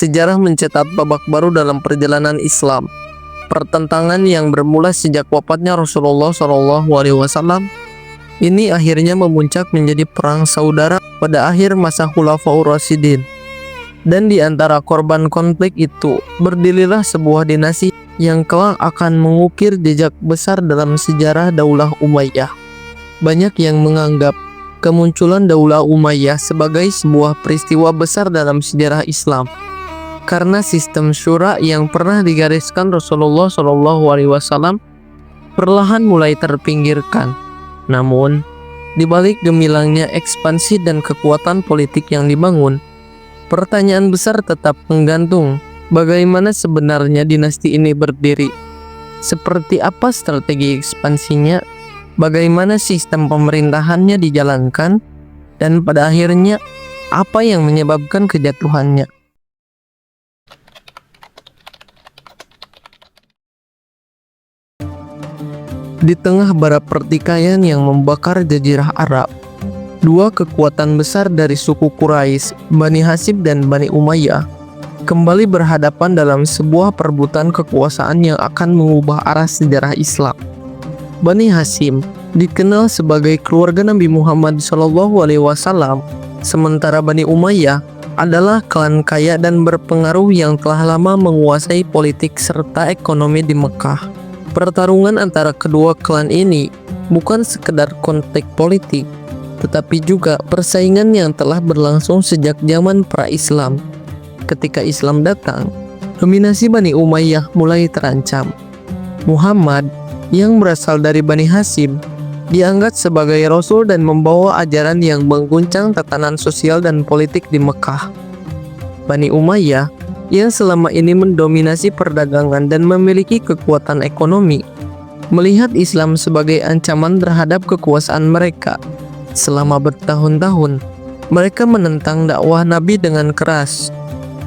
sejarah mencetak babak baru dalam perjalanan Islam. Pertentangan yang bermula sejak wafatnya Rasulullah SAW ini akhirnya memuncak menjadi perang saudara pada akhir masa Khulafaur Rasyidin. Dan di antara korban konflik itu berdirilah sebuah dinasti yang kelak akan mengukir jejak besar dalam sejarah Daulah Umayyah. Banyak yang menganggap kemunculan Daulah Umayyah sebagai sebuah peristiwa besar dalam sejarah Islam, karena sistem syura yang pernah digariskan Rasulullah SAW perlahan mulai terpinggirkan. Namun, di balik gemilangnya ekspansi dan kekuatan politik yang dibangun, pertanyaan besar tetap menggantung, bagaimana sebenarnya dinasti ini berdiri? Seperti apa strategi ekspansinya? Bagaimana sistem pemerintahannya dijalankan? Dan pada akhirnya, apa yang menyebabkan kejatuhannya? Di tengah bara pertikaian yang membakar jazirah Arab, dua kekuatan besar dari suku Quraisy, Bani Hashim dan Bani Umayyah, kembali berhadapan dalam sebuah perebutan kekuasaan yang akan mengubah arah sejarah Islam. Bani Hashim dikenal sebagai keluarga Nabi Muhammad SAW, sementara Bani Umayyah adalah klan kaya dan berpengaruh yang telah lama menguasai politik serta ekonomi di Mekah. Pertarungan antara kedua klan ini bukan sekedar konflik politik, tetapi juga persaingan yang telah berlangsung sejak zaman pra-Islam. Ketika Islam datang, dominasi Bani Umayyah mulai terancam. Muhammad yang berasal dari Bani Hashim dianggap sebagai rasul dan membawa ajaran yang mengguncang tatanan sosial dan politik di Mekah. Bani Umayyah yang selama ini mendominasi perdagangan dan memiliki kekuatan ekonomi, melihat Islam sebagai ancaman terhadap kekuasaan mereka. Selama bertahun-tahun, mereka menentang dakwah Nabi dengan keras.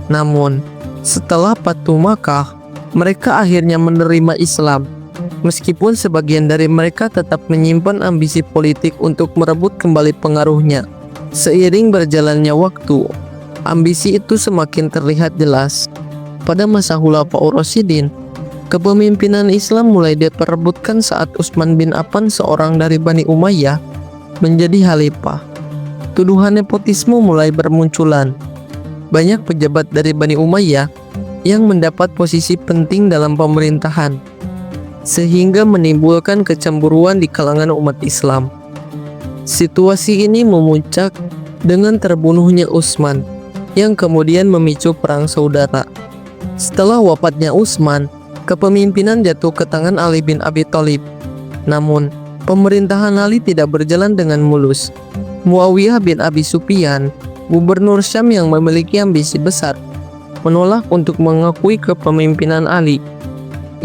Namun, setelah Fatu Makkah, mereka akhirnya menerima Islam. Meskipun sebagian dari mereka tetap menyimpan ambisi politik untuk merebut kembali pengaruhnya. Seiring berjalannya waktu, ambisi itu semakin terlihat jelas. Pada masa Khulafaur Rasyidin, kepemimpinan Islam mulai diperebutkan saat Utsman bin Affan, seorang dari Bani Umayyah, menjadi khalifah. Tuduhan nepotisme mulai bermunculan. Banyak pejabat dari Bani Umayyah yang mendapat posisi penting dalam pemerintahan, sehingga menimbulkan kecemburuan di kalangan umat Islam. Situasi ini memuncak dengan terbunuhnya Utsman, yang kemudian memicu perang saudara. Setelah wafatnya Utsman, kepemimpinan jatuh ke tangan Ali bin Abi Thalib. Namun, pemerintahan Ali tidak berjalan dengan mulus. Muawiyah bin Abi Sufyan, gubernur Syam yang memiliki ambisi besar, menolak untuk mengakui kepemimpinan Ali.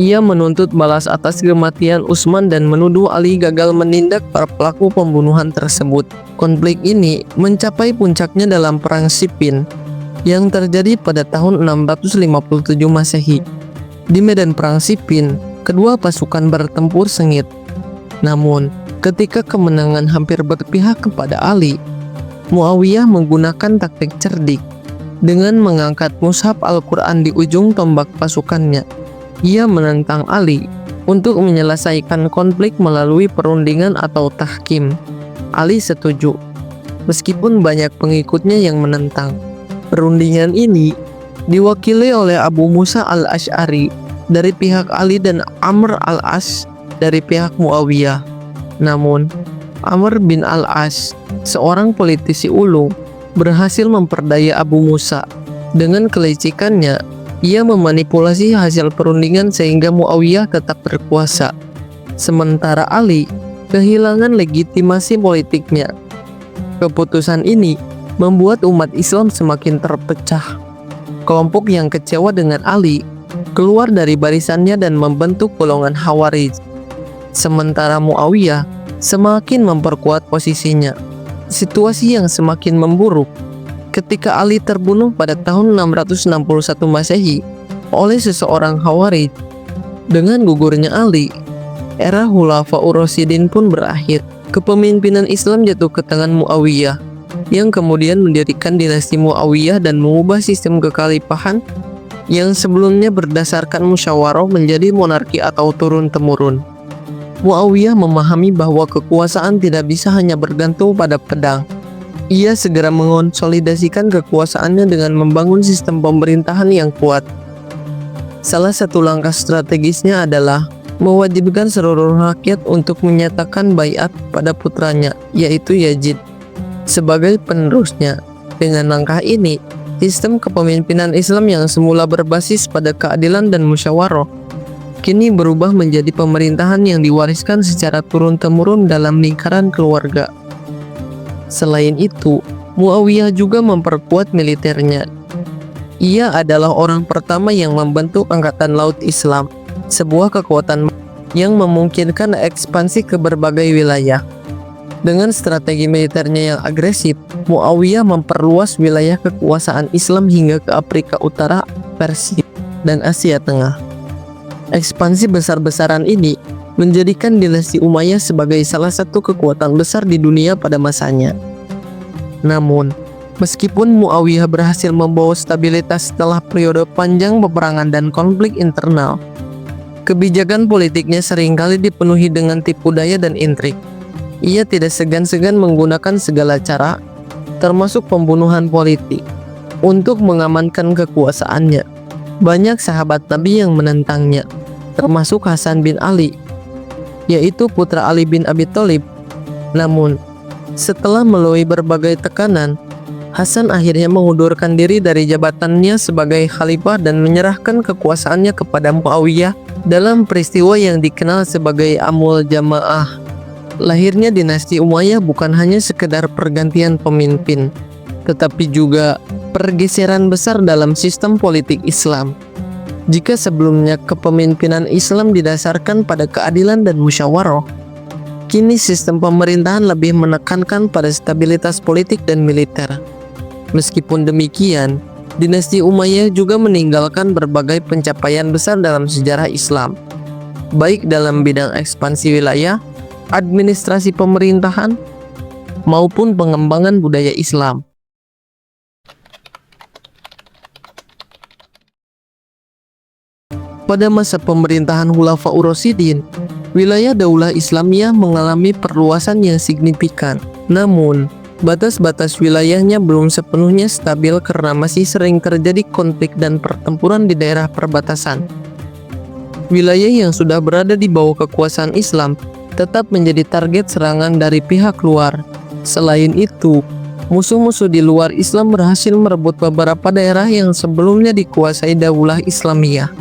Ia menuntut balas atas kematian Utsman dan menuduh Ali gagal menindak para pelaku pembunuhan tersebut. Konflik ini mencapai puncaknya dalam Perang Siffin yang terjadi pada tahun 657 Masehi. Di medan Perang Siffin, kedua pasukan bertempur sengit. Namun, ketika kemenangan hampir berpihak kepada Ali, Muawiyah menggunakan taktik cerdik dengan mengangkat mushaf Al-Quran di ujung tombak pasukannya. Ia menentang Ali untuk menyelesaikan konflik melalui perundingan atau tahkim. Ali setuju, meskipun banyak pengikutnya yang menentang. Perundingan ini diwakili oleh Abu Musa al-Asy'ari dari pihak Ali dan Amr al-As dari pihak Muawiyah. Namun, Amr bin al-As, seorang politisi ulung, berhasil memperdaya Abu Musa. Dengan kelicikannya, ia memanipulasi hasil perundingan sehingga Muawiyah tetap berkuasa. Sementara Ali kehilangan legitimasi politiknya. Keputusan ini membuat umat Islam semakin terpecah. Kelompok yang kecewa dengan Ali keluar dari barisannya dan membentuk golongan Khawarij. Sementara Muawiyah semakin memperkuat posisinya. Situasi yang semakin memburuk ketika Ali terbunuh pada tahun 661 Masehi oleh seseorang Khawarij. Dengan gugurnya Ali, era Khulafaur Rasyidin pun berakhir. Kepemimpinan Islam jatuh ke tangan Muawiyah. yang kemudian mendirikan dinasti Muawiyah dan mengubah sistem kekhalifahan yang sebelumnya berdasarkan musyawarah menjadi monarki atau turun-temurun. Muawiyah memahami bahwa kekuasaan tidak bisa hanya bergantung pada pedang. Ia segera mengonsolidasikan kekuasaannya dengan membangun sistem pemerintahan yang kuat. Salah satu langkah strategisnya adalah mewajibkan seluruh rakyat untuk menyatakan baiat pada putranya, yaitu Yazid, sebagai penerusnya. Dengan langkah ini, sistem kepemimpinan Islam yang semula berbasis pada keadilan dan musyawarah, kini berubah menjadi pemerintahan yang diwariskan secara turun-temurun dalam lingkaran keluarga. Selain itu, Muawiyah juga memperkuat militernya. Ia adalah orang pertama yang membentuk Angkatan Laut Islam, sebuah kekuatan yang memungkinkan ekspansi ke berbagai wilayah. Dengan strategi militernya yang agresif, Muawiyah memperluas wilayah kekuasaan Islam hingga ke Afrika Utara, Persia, dan Asia Tengah. Ekspansi besar-besaran ini menjadikan dinasti Umayyah sebagai salah satu kekuatan besar di dunia pada masanya. Namun, meskipun Muawiyah berhasil membawa stabilitas setelah periode panjang peperangan dan konflik internal, kebijakan politiknya seringkali dipenuhi dengan tipu daya dan intrik. Ia tidak segan-segan menggunakan segala cara, termasuk pembunuhan politik, untuk mengamankan kekuasaannya. Banyak sahabat Nabi yang menentangnya, termasuk Hasan bin Ali, yaitu putra Ali bin Abi Thalib. Namun, setelah melalui berbagai tekanan, Hasan akhirnya mengundurkan diri dari jabatannya sebagai khalifah dan menyerahkan kekuasaannya kepada Muawiyah dalam peristiwa yang dikenal sebagai Amul Jamaah. Lahirnya dinasti Umayyah bukan hanya sekedar pergantian pemimpin, tetapi juga pergeseran besar dalam sistem politik Islam. Jika sebelumnya kepemimpinan Islam didasarkan pada keadilan dan musyawarah, kini sistem pemerintahan lebih menekankan pada stabilitas politik dan militer. Meskipun demikian, dinasti Umayyah juga meninggalkan berbagai pencapaian besar dalam sejarah Islam, baik dalam bidang ekspansi wilayah, administrasi pemerintahan, maupun pengembangan budaya Islam. Pada masa pemerintahan Khulafaur Rasyidin, wilayah Daulah Islamiyah mengalami perluasan yang signifikan. Namun, batas-batas wilayahnya belum sepenuhnya stabil karena masih sering terjadi konflik dan pertempuran di daerah perbatasan. Wilayah yang sudah berada di bawah kekuasaan Islam tetap menjadi target serangan dari pihak luar. Selain itu, musuh-musuh di luar Islam berhasil merebut beberapa daerah yang sebelumnya dikuasai Daulah Islamiyah,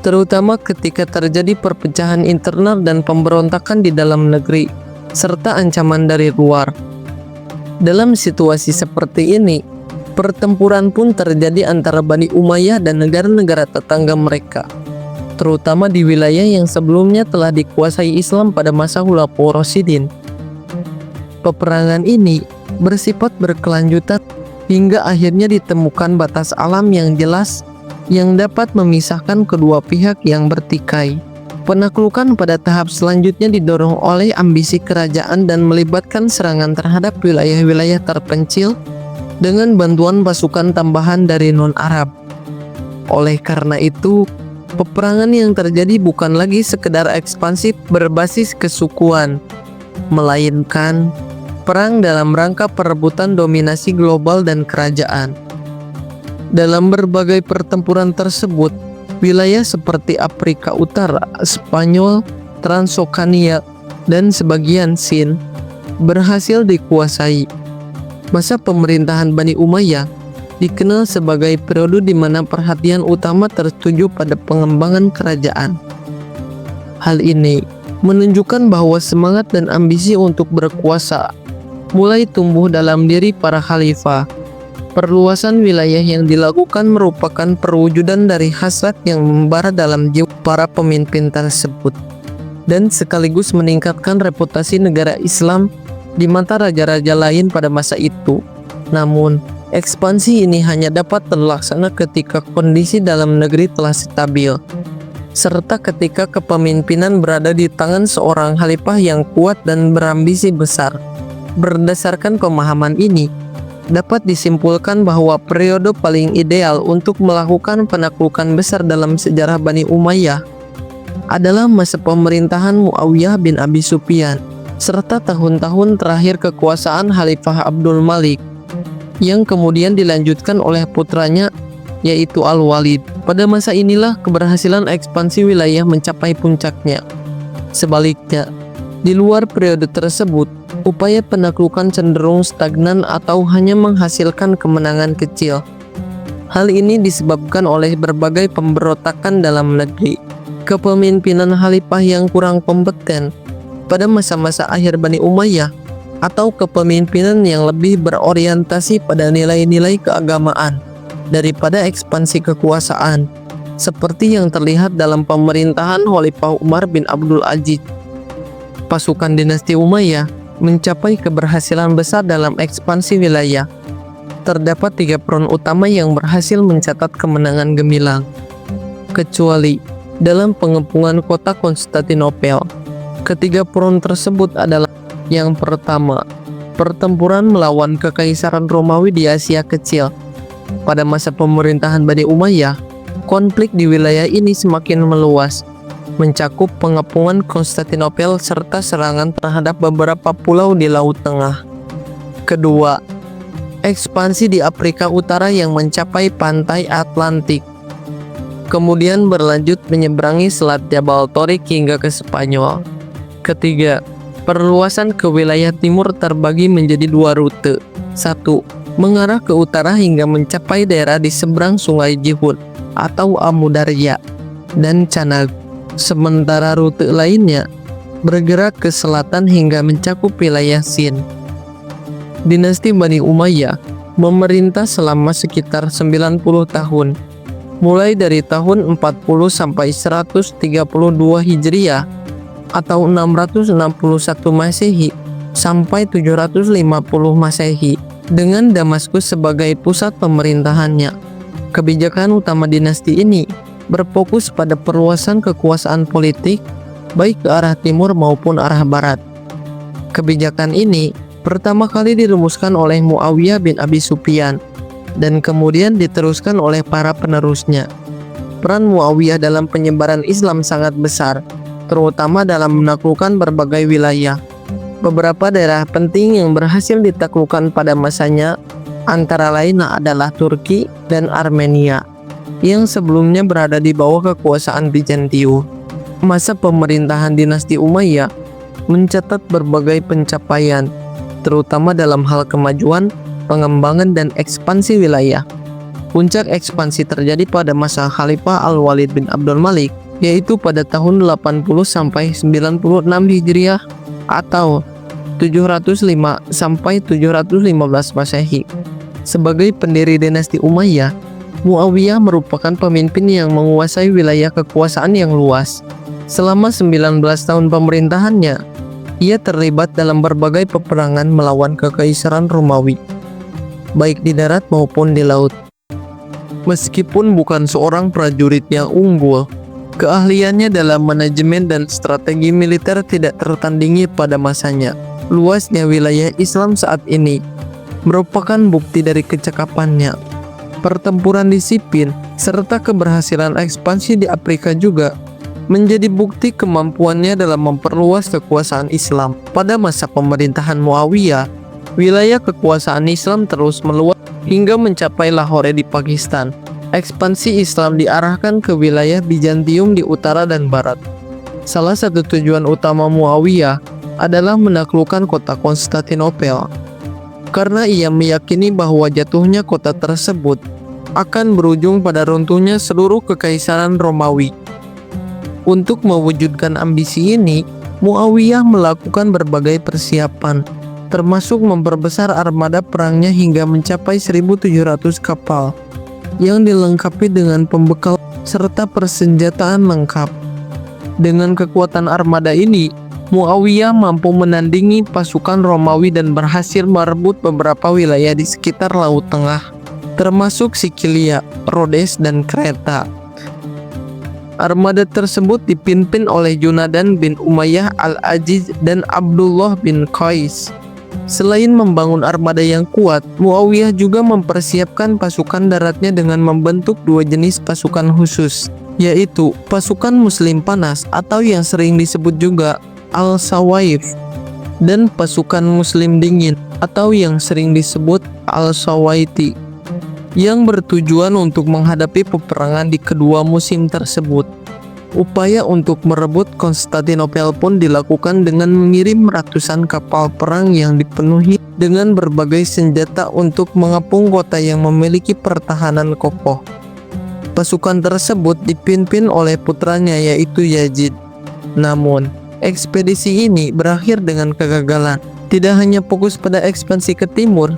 terutama ketika terjadi perpecahan internal dan pemberontakan di dalam negeri, serta ancaman dari luar. Dalam situasi seperti ini, pertempuran pun terjadi antara Bani Umayyah dan negara-negara tetangga mereka, terutama di wilayah yang sebelumnya telah dikuasai Islam pada masa Khulafaur Rasyidin. Peperangan ini bersifat berkelanjutan hingga akhirnya ditemukan batas alam yang jelas yang dapat memisahkan kedua pihak yang bertikai. Penaklukan pada tahap selanjutnya didorong oleh ambisi kerajaan dan melibatkan serangan terhadap wilayah-wilayah terpencil dengan bantuan pasukan tambahan dari non-Arab. Oleh karena itu, peperangan yang terjadi bukan lagi sekedar ekspansif berbasis kesukuan, melainkan perang dalam rangka perebutan dominasi global dan kerajaan. Dalam berbagai pertempuran tersebut, wilayah seperti Afrika Utara, Spanyol, Transokania, dan sebagian Sin berhasil dikuasai. Masa pemerintahan Bani Umayyah dikenal sebagai periode di mana perhatian utama tertuju pada pengembangan kerajaan. Hal ini menunjukkan bahwa semangat dan ambisi untuk berkuasa mulai tumbuh dalam diri para khalifah. Perluasan wilayah yang dilakukan merupakan perwujudan dari hasrat yang membara dalam jiwa para pemimpin tersebut, dan sekaligus meningkatkan reputasi negara Islam di mata raja-raja lain pada masa itu. Namun, ekspansi ini hanya dapat terlaksana ketika kondisi dalam negeri telah stabil, serta ketika kepemimpinan berada di tangan seorang khalifah yang kuat dan berambisi besar. Berdasarkan pemahaman ini, dapat disimpulkan bahwa periode paling ideal untuk melakukan penaklukan besar dalam sejarah Bani Umayyah adalah masa pemerintahan Muawiyah bin Abi Sufyan serta tahun-tahun terakhir kekuasaan Khalifah Abdul Malik yang kemudian dilanjutkan oleh putranya yaitu Al-Walid. Pada masa inilah keberhasilan ekspansi wilayah mencapai puncaknya. Sebaliknya, di luar periode tersebut, upaya penaklukan cenderung stagnan atau hanya menghasilkan kemenangan kecil. Hal ini disebabkan oleh berbagai pemberontakan dalam negeri, kepemimpinan khalifah yang kurang kompeten pada masa-masa akhir Bani Umayyah, atau kepemimpinan yang lebih berorientasi pada nilai-nilai keagamaan daripada ekspansi kekuasaan, seperti yang terlihat dalam pemerintahan Khalifah Umar bin Abdul Aziz. Pasukan dinasti Umayyah mencapai keberhasilan besar dalam ekspansi wilayah. Terdapat 3 front utama yang berhasil mencatat kemenangan gemilang, kecuali dalam pengepungan kota Konstantinopel. Ketiga front tersebut adalah: yang pertama, pertempuran melawan Kekaisaran Romawi di Asia Kecil. Pada masa pemerintahan Bani Umayyah, konflik di wilayah ini semakin meluas, mencakup pengepungan Konstantinopel serta serangan terhadap beberapa pulau di Laut Tengah. Kedua, ekspansi di Afrika Utara yang mencapai pantai Atlantik, kemudian berlanjut menyeberangi Selat Jabal Torik hingga ke Spanyol. Ketiga, perluasan ke wilayah timur terbagi menjadi 2 rute. 1. Mengarah ke utara hingga mencapai daerah di seberang Sungai Jihud atau Amudarya dan Canag. Sementara rute lainnya bergerak ke selatan hingga mencakup wilayah Sind. Dinasti Bani Umayyah memerintah selama sekitar 90 tahun, mulai dari tahun 40 sampai 132 Hijriah atau 661 Masehi sampai 750 Masehi, dengan Damaskus sebagai pusat pemerintahannya. Kebijakan utama dinasti ini berfokus pada perluasan kekuasaan politik baik ke arah timur maupun arah barat. Kebijakan ini pertama kali dirumuskan oleh Muawiyah bin Abi Sufyan dan kemudian diteruskan oleh para penerusnya. Peran Muawiyah dalam penyebaran Islam sangat besar, terutama dalam menaklukkan berbagai wilayah. Beberapa daerah penting yang berhasil ditaklukkan pada masanya antara lain adalah Turki dan Armenia, yang sebelumnya berada di bawah kekuasaan Bizantium. Masa pemerintahan dinasti Umayyah mencatat berbagai pencapaian, terutama dalam hal kemajuan, pengembangan, dan ekspansi wilayah. Puncak ekspansi terjadi pada masa Khalifah Al-Walid bin Abdul Malik, yaitu pada tahun 80 sampai 96 Hijriah atau 705 sampai 715 Masehi. Sebagai pendiri dinasti Umayyah, Muawiyah merupakan pemimpin yang menguasai wilayah kekuasaan yang luas. Selama 19 tahun pemerintahannya, ia terlibat dalam berbagai peperangan melawan Kekaisaran Romawi, baik di darat maupun di laut. Meskipun bukan seorang prajurit yang unggul, keahliannya dalam manajemen dan strategi militer tidak tertandingi pada masanya. Luasnya wilayah Islam saat ini merupakan bukti dari kecakapannya. Pertempuran disiplin serta keberhasilan ekspansi di Afrika juga menjadi bukti kemampuannya dalam memperluas kekuasaan Islam. Pada masa pemerintahan Muawiyah, wilayah kekuasaan Islam terus meluas hingga mencapai Lahore di Pakistan. Ekspansi Islam diarahkan ke wilayah Bizantium di utara dan barat. Salah satu tujuan utama Muawiyah adalah menaklukkan kota Konstantinopel, karena ia meyakini bahwa jatuhnya kota tersebut akan berujung pada runtuhnya seluruh Kekaisaran Romawi. Untuk mewujudkan ambisi ini, Muawiyah melakukan berbagai persiapan, termasuk memperbesar armada perangnya hingga mencapai 1.700 kapal yang dilengkapi dengan pembekal serta persenjataan lengkap. Dengan kekuatan armada ini, Muawiyah mampu menandingi pasukan Romawi dan berhasil merebut beberapa wilayah di sekitar Laut Tengah, termasuk Sicilia, Rhodes, dan Kreta. Armada tersebut dipimpin oleh Junadan bin Umayyah Al-Aziz dan Abdullah bin Qais. Selain membangun armada yang kuat, Muawiyah juga mempersiapkan pasukan daratnya dengan membentuk dua jenis pasukan khusus, yaitu pasukan Muslim panas atau yang sering disebut juga Al-Sawaif, dan pasukan Muslim dingin atau yang sering disebut Al-Sawaiti, yang bertujuan untuk menghadapi peperangan di kedua musim tersebut. Upaya untuk merebut Konstantinopel pun dilakukan dengan mengirim ratusan kapal perang yang dipenuhi dengan berbagai senjata untuk mengepung kota yang memiliki pertahanan kokoh. Pasukan tersebut dipimpin oleh putranya yaitu Yazid. Namun, ekspedisi ini berakhir dengan kegagalan. Tidak hanya fokus pada ekspansi ke timur,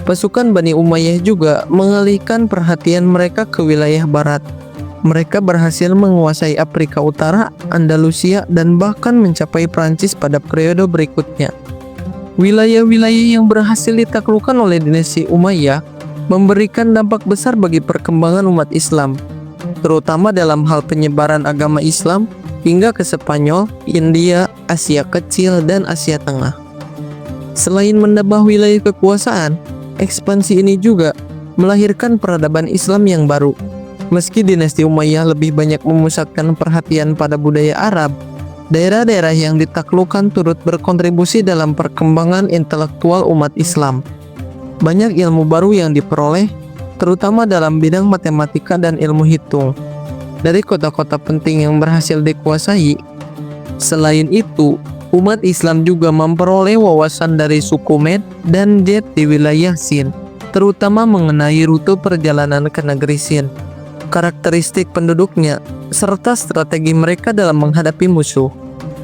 pasukan Bani Umayyah juga mengalihkan perhatian mereka ke wilayah barat. Mereka berhasil menguasai Afrika Utara, Andalusia, dan bahkan mencapai Prancis pada periode berikutnya. Wilayah-wilayah yang berhasil ditaklukkan oleh dinasti Umayyah memberikan dampak besar bagi perkembangan umat Islam, terutama dalam hal penyebaran agama Islam hingga ke Spanyol, India, Asia Kecil, dan Asia Tengah. Selain menambah wilayah kekuasaan, ekspansi ini juga melahirkan peradaban Islam yang baru. Meski dinasti Umayyah lebih banyak memusatkan perhatian pada budaya Arab, daerah-daerah yang ditaklukkan turut berkontribusi dalam perkembangan intelektual umat Islam. Banyak ilmu baru yang diperoleh, terutama dalam bidang matematika dan ilmu hitung, dari kota-kota penting yang berhasil dikuasai. Selain itu, umat Islam juga memperoleh wawasan dari suku Med dan Jet di wilayah Sind, terutama mengenai rute perjalanan ke negeri Sind, karakteristik penduduknya, serta strategi mereka dalam menghadapi musuh.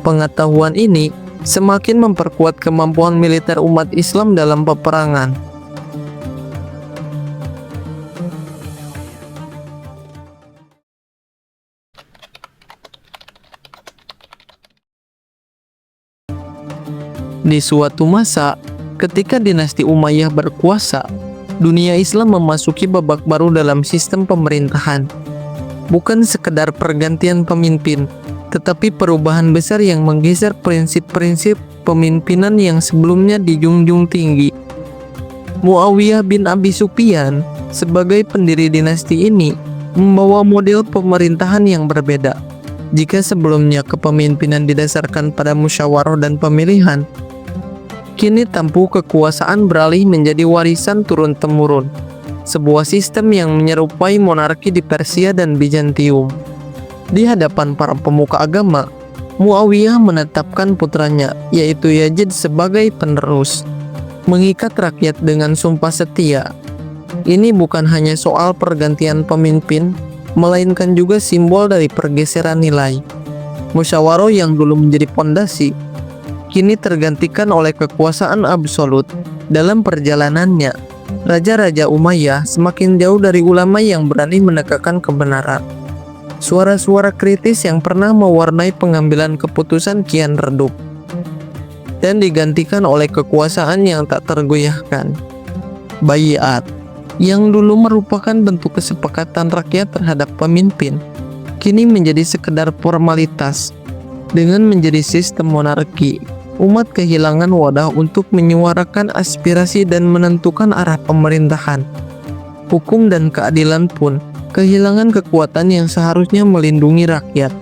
Pengetahuan ini semakin memperkuat kemampuan militer umat Islam dalam peperangan. Di suatu masa, ketika dinasti Umayyah berkuasa, dunia Islam memasuki babak baru dalam sistem pemerintahan. Bukan sekedar pergantian pemimpin, tetapi perubahan besar yang menggeser prinsip-prinsip pemimpinan yang sebelumnya dijunjung tinggi. Muawiyah bin Abi Sufyan sebagai pendiri dinasti ini membawa model pemerintahan yang berbeda. Jika sebelumnya kepemimpinan didasarkan pada musyawarah dan pemilihan, kini tampuk kekuasaan beralih menjadi warisan turun-temurun, sebuah sistem yang menyerupai monarki di Persia dan Bizantium. Di hadapan para pemuka agama, Muawiyah menetapkan putranya, yaitu Yazid, sebagai penerus, mengikat rakyat dengan sumpah setia. Ini bukan hanya soal pergantian pemimpin, melainkan juga simbol dari pergeseran nilai. Musyawarah yang dulu menjadi pondasi, kini tergantikan oleh kekuasaan absolut. Dalam perjalanannya, Raja-Raja Umayyah semakin jauh dari ulama yang berani menegakkan kebenaran. Suara-suara kritis yang pernah mewarnai pengambilan keputusan kian redup, dan digantikan oleh kekuasaan yang tak tergoyahkan. Baiat, yang dulu merupakan bentuk kesepakatan rakyat terhadap pemimpin, kini menjadi sekedar formalitas. Dengan menjadi sistem monarki, umat kehilangan wadah untuk menyuarakan aspirasi dan menentukan arah pemerintahan. Hukum dan keadilan pun kehilangan kekuatan yang seharusnya melindungi rakyat.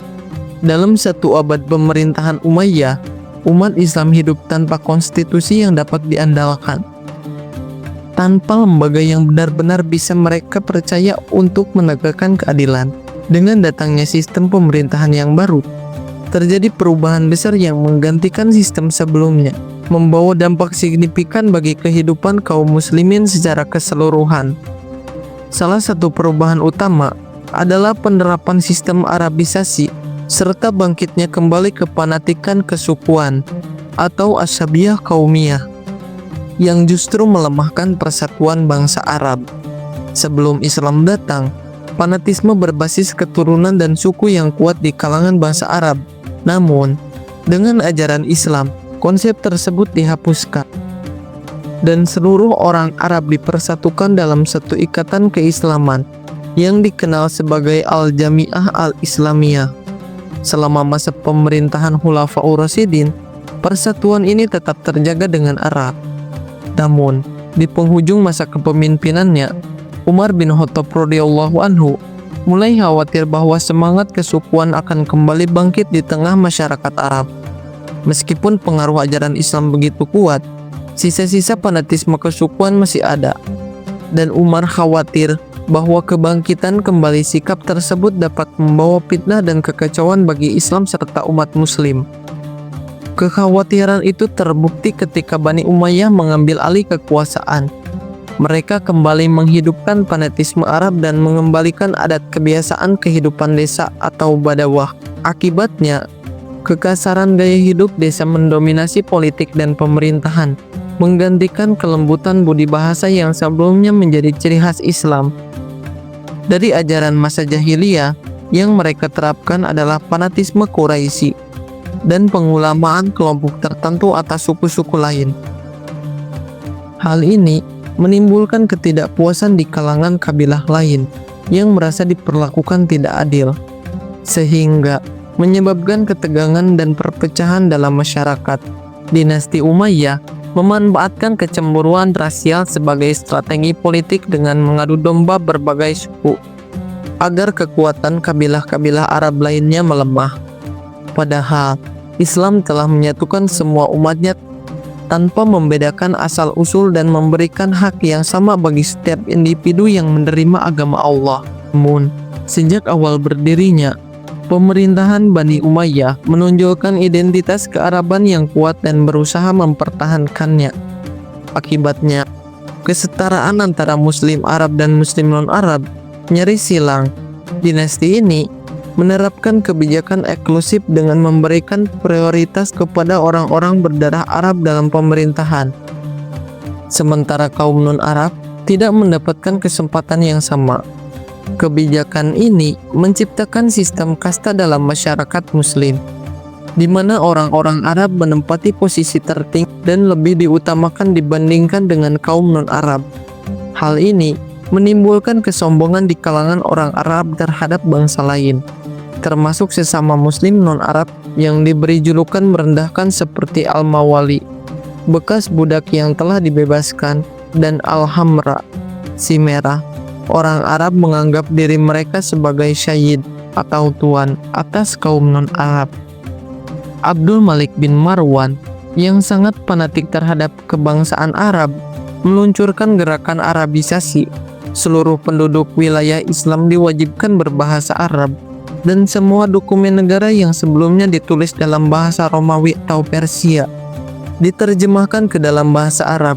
Dalam satu abad pemerintahan Umayyah, umat Islam hidup tanpa konstitusi yang dapat diandalkan, tanpa lembaga yang benar-benar bisa mereka percaya untuk menegakkan keadilan. Dengan datangnya sistem pemerintahan yang baru, terjadi perubahan besar yang menggantikan sistem sebelumnya, membawa dampak signifikan bagi kehidupan kaum muslimin secara keseluruhan. Salah satu perubahan utama adalah penerapan sistem Arabisasi serta bangkitnya kembali kefanatikan kesukuan atau asabiyah kaumiyah yang justru melemahkan persatuan bangsa Arab. Sebelum Islam datang, fanatisme berbasis keturunan dan suku yang kuat di kalangan bangsa Arab. Namun, dengan ajaran Islam, konsep tersebut dihapuskan, dan seluruh orang Arab dipersatukan dalam satu ikatan keislaman yang dikenal sebagai Al-Jami'ah Al-Islamiyah. Selama masa pemerintahan Khulafaur Rasyidin, persatuan ini tetap terjaga dengan erat. Namun, di penghujung masa kepemimpinannya, Umar bin Khattab radhiyallahu anhu mulai khawatir bahwa semangat kesukuan akan kembali bangkit di tengah masyarakat Arab. Meskipun pengaruh ajaran Islam begitu kuat, sisa-sisa fanatisme kesukuan masih ada. Dan Umar khawatir bahwa kebangkitan kembali sikap tersebut dapat membawa fitnah dan kekacauan bagi Islam serta umat muslim. Kekhawatiran itu terbukti ketika Bani Umayyah mengambil alih kekuasaan. Mereka kembali menghidupkan fanatisme Arab dan mengembalikan adat kebiasaan kehidupan desa atau badawah. Akibatnya, kekasaran gaya hidup desa mendominasi politik dan pemerintahan, menggantikan kelembutan budi bahasa yang sebelumnya menjadi ciri khas Islam. Dari ajaran masa jahiliyah, yang mereka terapkan adalah fanatisme Quraisy dan pengulamaan kelompok tertentu atas suku-suku lain. Hal ini menimbulkan ketidakpuasan di kalangan kabilah lain yang merasa diperlakukan tidak adil, sehingga menyebabkan ketegangan dan perpecahan dalam masyarakat. Dinasti Umayyah memanfaatkan kecemburuan rasial sebagai strategi politik dengan mengadu domba berbagai suku agar kekuatan kabilah-kabilah Arab lainnya melemah. Padahal Islam telah menyatukan semua umatnya tanpa membedakan asal-usul dan memberikan hak yang sama bagi setiap individu yang menerima agama Allah. Namun, sejak awal berdirinya, pemerintahan Bani Umayyah menonjolkan identitas kearaban yang kuat dan berusaha mempertahankannya. Akibatnya, kesetaraan antara Muslim Arab dan Muslim non-Arab nyaris hilang. Dinasti ini menerapkan kebijakan eksklusif dengan memberikan prioritas kepada orang-orang berdarah Arab dalam pemerintahan. Sementara kaum non-Arab tidak mendapatkan kesempatan yang sama. Kebijakan ini menciptakan sistem kasta dalam masyarakat Muslim, di mana orang-orang Arab menempati posisi tertinggi dan lebih diutamakan dibandingkan dengan kaum non-Arab. Hal ini menimbulkan kesombongan di kalangan orang Arab terhadap bangsa lain, termasuk sesama Muslim non-Arab yang diberi julukan merendahkan seperti Al-Mawali, bekas budak yang telah dibebaskan, dan Al-Hamra, si merah. Orang Arab menganggap diri mereka sebagai syahid atau tuan atas kaum non-Arab. Abdul Malik bin Marwan yang sangat fanatik terhadap kebangsaan Arab meluncurkan gerakan Arabisasi. Seluruh penduduk wilayah Islam diwajibkan berbahasa Arab, dan semua dokumen negara yang sebelumnya ditulis dalam bahasa Romawi atau Persia diterjemahkan ke dalam bahasa Arab,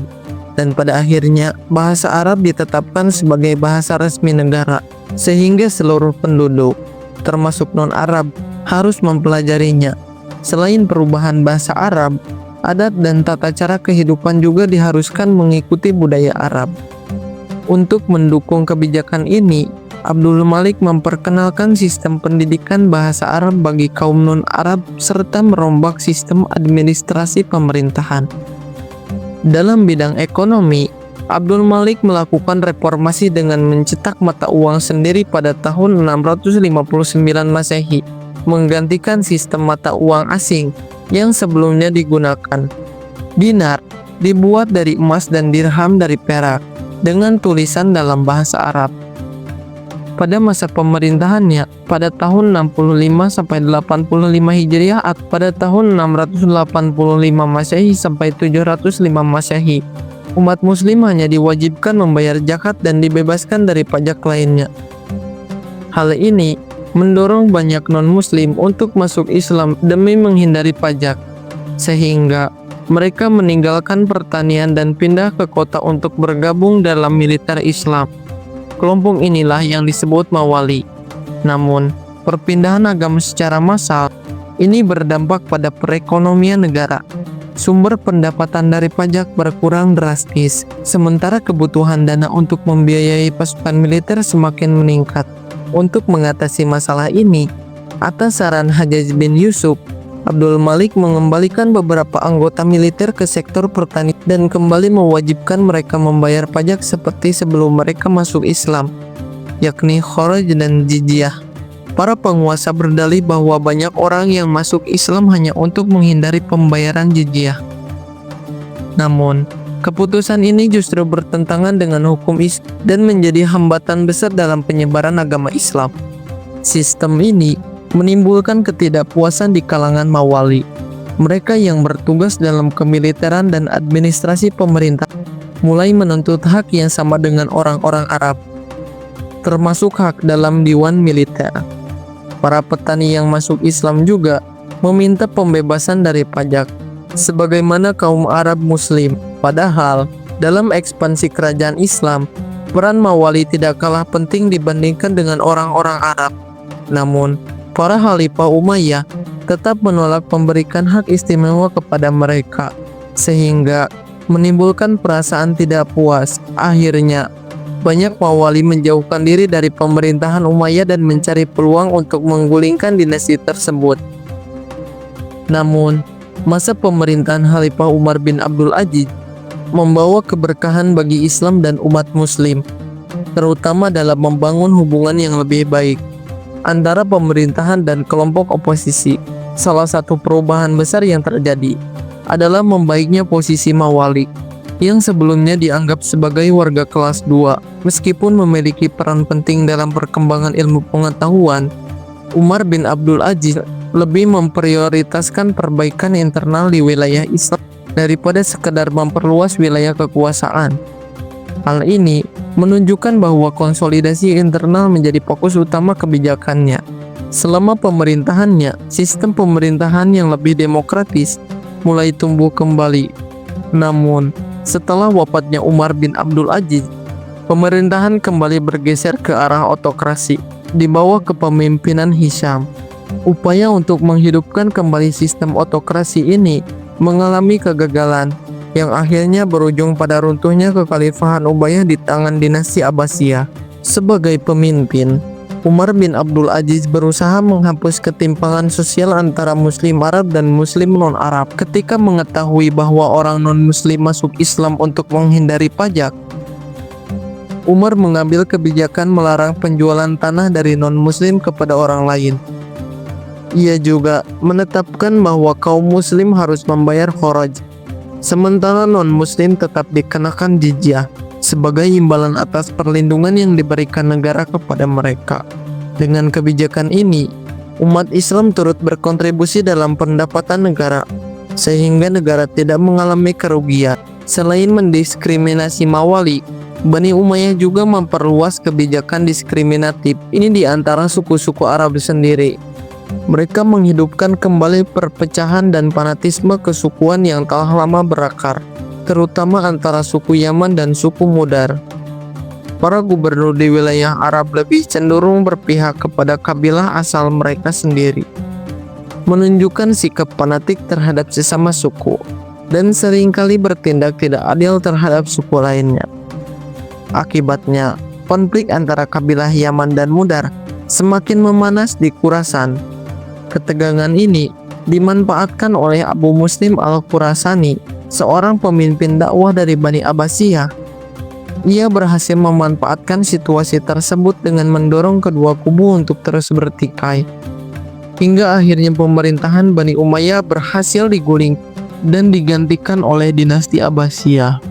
dan pada akhirnya bahasa Arab ditetapkan sebagai bahasa resmi negara, sehingga seluruh penduduk, termasuk non-Arab, harus mempelajarinya. Selain perubahan bahasa Arab, adat dan tata cara kehidupan juga diharuskan mengikuti budaya Arab. Untuk mendukung kebijakan ini, Abdul Malik memperkenalkan sistem pendidikan bahasa Arab bagi kaum non-Arab serta merombak sistem administrasi pemerintahan. Dalam bidang ekonomi, Abdul Malik melakukan reformasi dengan mencetak mata uang sendiri pada tahun 659 Masehi, menggantikan sistem mata uang asing yang sebelumnya digunakan. Dinar dibuat dari emas dan dirham dari perak, dengan tulisan dalam bahasa Arab. Pada masa pemerintahannya, pada tahun 65-85 Hijriah atau pada tahun 685 Masehi sampai 705 Masehi, umat muslim hanya diwajibkan membayar zakat dan dibebaskan dari pajak lainnya. Hal ini mendorong banyak non-muslim untuk masuk Islam demi menghindari pajak, sehingga mereka meninggalkan pertanian dan pindah ke kota untuk bergabung dalam militer Islam. Kelompok inilah yang disebut Mawali. Namun, perpindahan agama secara massal ini berdampak pada perekonomian negara. Sumber pendapatan dari pajak berkurang drastis, sementara kebutuhan dana untuk membiayai pasukan militer semakin meningkat. Untuk mengatasi masalah ini, atas saran Hajjaj bin Yusuf, Abdul Malik mengembalikan beberapa anggota militer ke sektor pertanian dan kembali mewajibkan mereka membayar pajak seperti sebelum mereka masuk Islam, yakni kharaj dan jizyah. Para penguasa berdalih bahwa banyak orang yang masuk Islam hanya untuk menghindari pembayaran jizyah. Namun, Keputusan ini justru bertentangan dengan hukum Islam dan menjadi hambatan besar dalam penyebaran agama Islam. Sistem ini menimbulkan ketidakpuasan di kalangan mawali. Mereka yang bertugas dalam kemiliteran dan administrasi pemerintah mulai menuntut hak yang sama dengan orang-orang Arab, termasuk hak dalam diwan militer. Para petani yang masuk Islam juga meminta pembebasan dari pajak, sebagaimana kaum Arab Muslim. Padahal, dalam ekspansi kerajaan Islam, peran mawali tidak kalah penting dibandingkan dengan orang-orang Arab. Namun, para Khalifah Umayyah tetap menolak memberikan hak istimewa kepada mereka, sehingga menimbulkan perasaan tidak puas. Akhirnya, banyak mawali menjauhkan diri dari pemerintahan Umayyah dan mencari peluang untuk menggulingkan dinasti tersebut. Namun, masa pemerintahan Khalifah Umar bin Abdul Aziz membawa keberkahan bagi Islam dan umat Muslim, terutama dalam membangun hubungan yang lebih baik antara pemerintahan dan kelompok oposisi. Salah satu perubahan besar yang terjadi adalah membaiknya posisi mawali, yang sebelumnya dianggap sebagai warga kelas 2. Meskipun memiliki peran penting dalam perkembangan ilmu pengetahuan, Umar bin Abdul Aziz lebih memprioritaskan perbaikan internal di wilayah Islam daripada sekedar memperluas wilayah kekuasaan. Hal ini menunjukkan bahwa konsolidasi internal menjadi fokus utama kebijakannya. Selama pemerintahannya, sistem pemerintahan yang lebih demokratis mulai tumbuh kembali. Namun, setelah wafatnya Umar bin Abdul Aziz, pemerintahan kembali bergeser ke arah otokrasi di bawah kepemimpinan Hisham. Upaya untuk menghidupkan kembali sistem otokrasi ini mengalami kegagalan, yang akhirnya berujung pada runtuhnya kekhalifahan Umayyah di tangan dinasti Abbasiyah. Sebagai pemimpin, Umar bin Abdul Aziz berusaha menghapus ketimpangan sosial antara Muslim Arab dan Muslim non-Arab. Ketika mengetahui bahwa orang non-Muslim masuk Islam untuk menghindari pajak, Umar mengambil kebijakan melarang penjualan tanah dari non-Muslim kepada orang lain. Ia juga menetapkan bahwa kaum Muslim harus membayar kharaj, sementara non-Muslim tetap dikenakan jizyah sebagai imbalan atas perlindungan yang diberikan negara kepada mereka. Dengan kebijakan ini, umat Islam turut berkontribusi dalam pendapatan negara, sehingga negara tidak mengalami kerugian. Selain mendiskriminasi mawali, Bani Umayyah juga memperluas kebijakan diskriminatif ini di antara suku-suku Arab sendiri. Mereka menghidupkan kembali perpecahan dan fanatisme kesukuan yang telah lama berakar, terutama antara suku Yaman dan suku Mudar. Para gubernur di wilayah Arab lebih cenderung berpihak kepada kabilah asal mereka sendiri, menunjukkan sikap fanatik terhadap sesama suku, dan seringkali bertindak tidak adil terhadap suku lainnya. Akibatnya, konflik antara kabilah Yaman dan Mudar semakin memanas di Khurasan. Ketegangan ini dimanfaatkan oleh Abu Muslim al-Khurasani, seorang pemimpin dakwah dari Bani Abbasiyah. Ia berhasil memanfaatkan situasi tersebut dengan mendorong kedua kubu untuk terus bertikai, hingga akhirnya pemerintahan Bani Umayyah berhasil diguling dan digantikan oleh dinasti Abbasiyah.